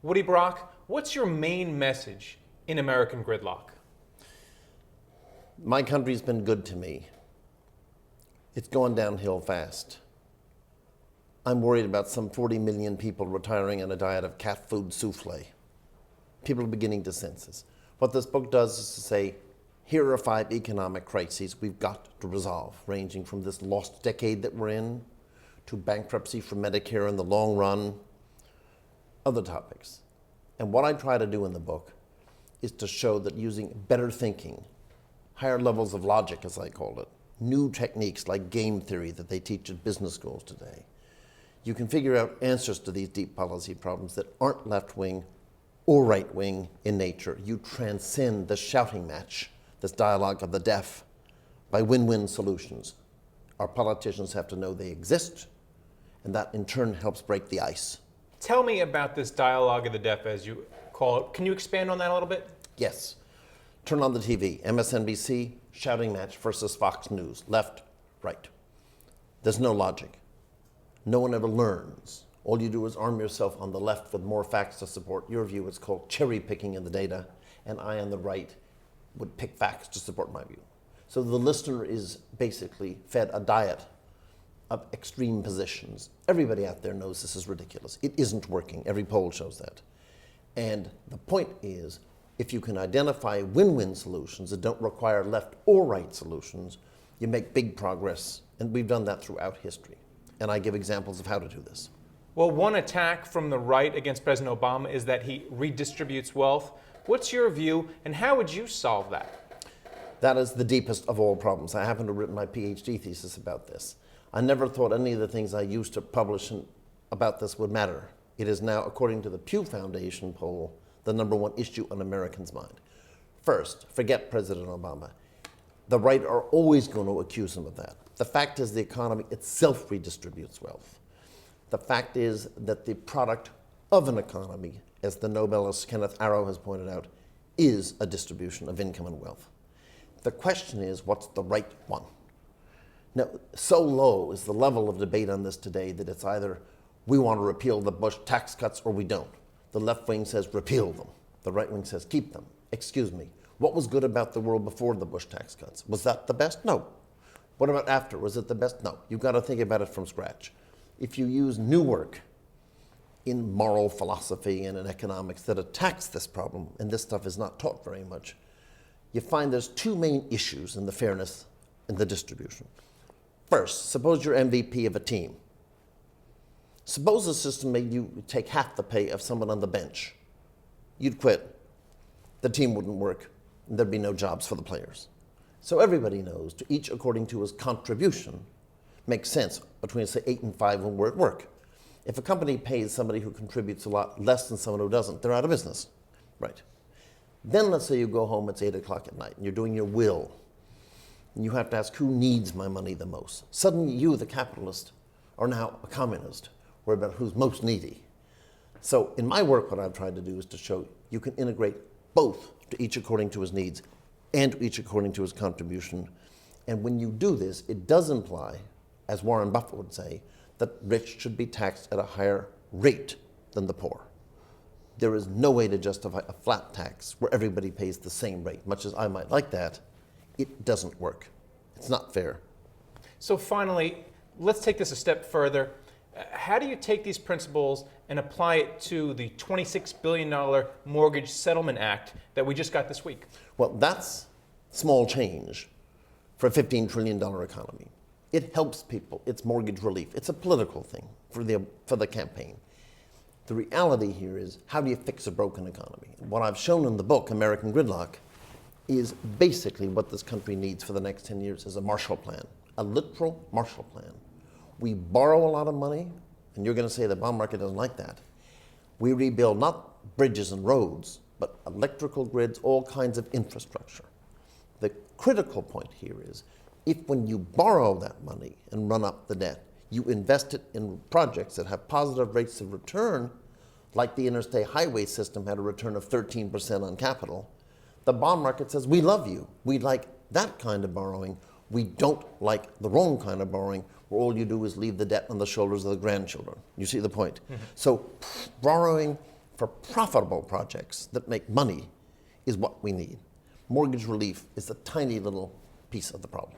Woody Brock, what's your main message in American Gridlock? My country's been good to me. It's going downhill fast. I'm worried about some 40 million people retiring on a diet of cat food souffle. People are beginning to sense this. What this book does is to say, here are 5 economic crises we've got to resolve, ranging from this lost decade that we're in, to bankruptcy for Medicare in the long run, other topics. And what I try to do in the book is to show that using better thinking, higher levels of logic, as I call it, new techniques like game theory that they teach at business schools today, you can figure out answers to these deep policy problems that aren't left-wing or right-wing in nature. You transcend the shouting match, this dialogue of the deaf, by win-win solutions. Our politicians have to know they exist, and that in turn helps break the ice. Tell me about this dialogue of the deaf, as you call it. Can you expand on that a little bit? Yes. Turn on the TV, MSNBC, shouting match versus Fox News, left, right. There's no logic. No one ever learns. All you do is arm yourself on the left with more facts to support your view. It's called cherry picking in the data, and I on the right would pick facts to support my view. So the listener is basically fed a diet of extreme positions. Everybody out there knows this is ridiculous. It isn't working. Every poll shows that. And the point is, if you can identify win-win solutions that don't require left or right solutions, you make big progress, and we've done that throughout history. And I give examples of how to do this. Well, one attack from the right against President Obama is that he redistributes wealth. What's your view, and how would you solve that? That is the deepest of all problems. I happen to have written my PhD thesis about this. I never thought any of the things I used to publish about this would matter. It is now, according to the Pew Foundation poll, the #1 issue on Americans' mind. First, forget President Obama. The right are always going to accuse him of that. The fact is the economy itself redistributes wealth. The fact is that the product of an economy, as the Nobelist Kenneth Arrow has pointed out, is a distribution of income and wealth. The question is, what's the right one? Now, so low is the level of debate on this today that it's either we want to repeal the Bush tax cuts or we don't. The left wing says repeal them. The right wing says keep them. Excuse me, what was good about the world before the Bush tax cuts? Was that the best? No. What about after? Was it the best? No. You've got to think about it from scratch. If you use new work in moral philosophy and in economics that attacks this problem, and this stuff is not taught very much, you find there's 2 main issues in the fairness in the distribution. First, suppose you're MVP of a team. Suppose the system made you take half the pay of someone on the bench. You'd quit. The team wouldn't work, and there'd be no jobs for the players. So everybody knows, to each according to his contribution, makes sense between, say, 8 and 5 when we're at work. If a company pays somebody who contributes a lot less than someone who doesn't, they're out of business. Right. Then let's say you go home, it's 8 o'clock at night, and you're doing your will. And you have to ask, who needs my money the most? Suddenly you, the capitalist, are now a communist, worried about who's most needy. So in my work, what I've tried to do is to show you can integrate both, to each according to his needs and to each according to his contribution. And when you do this, it does imply, as Warren Buffett would say, that rich should be taxed at a higher rate than the poor. There is no way to justify a flat tax where everybody pays the same rate. Much as I might like that, it doesn't work. It's not fair. So finally, let's take this a step further. How do you take these principles and apply it to the $26 billion Mortgage Settlement Act that we just got this week? Well, that's small change for a $15 trillion economy. It helps people. It's mortgage relief. It's a political thing for the campaign. The reality here is, how do you fix a broken economy? And what I've shown in the book, American Gridlock, is basically what this country needs for the next 10 years is a Marshall Plan, a literal Marshall Plan. We borrow a lot of money, and you're going to say the bond market doesn't like that. We rebuild not bridges and roads, but electrical grids, all kinds of infrastructure. The critical point here is, if when you borrow that money and run up the debt, you invest it in projects that have positive rates of return, like the interstate highway system had a return of 13% on capital, the bond market says, we love you. We like that kind of borrowing. We don't like the wrong kind of borrowing, where all you do is leave the debt on the shoulders of the grandchildren. You see the point? Mm-hmm. So borrowing for profitable projects that make money is what we need. Mortgage relief is a tiny little piece of the problem.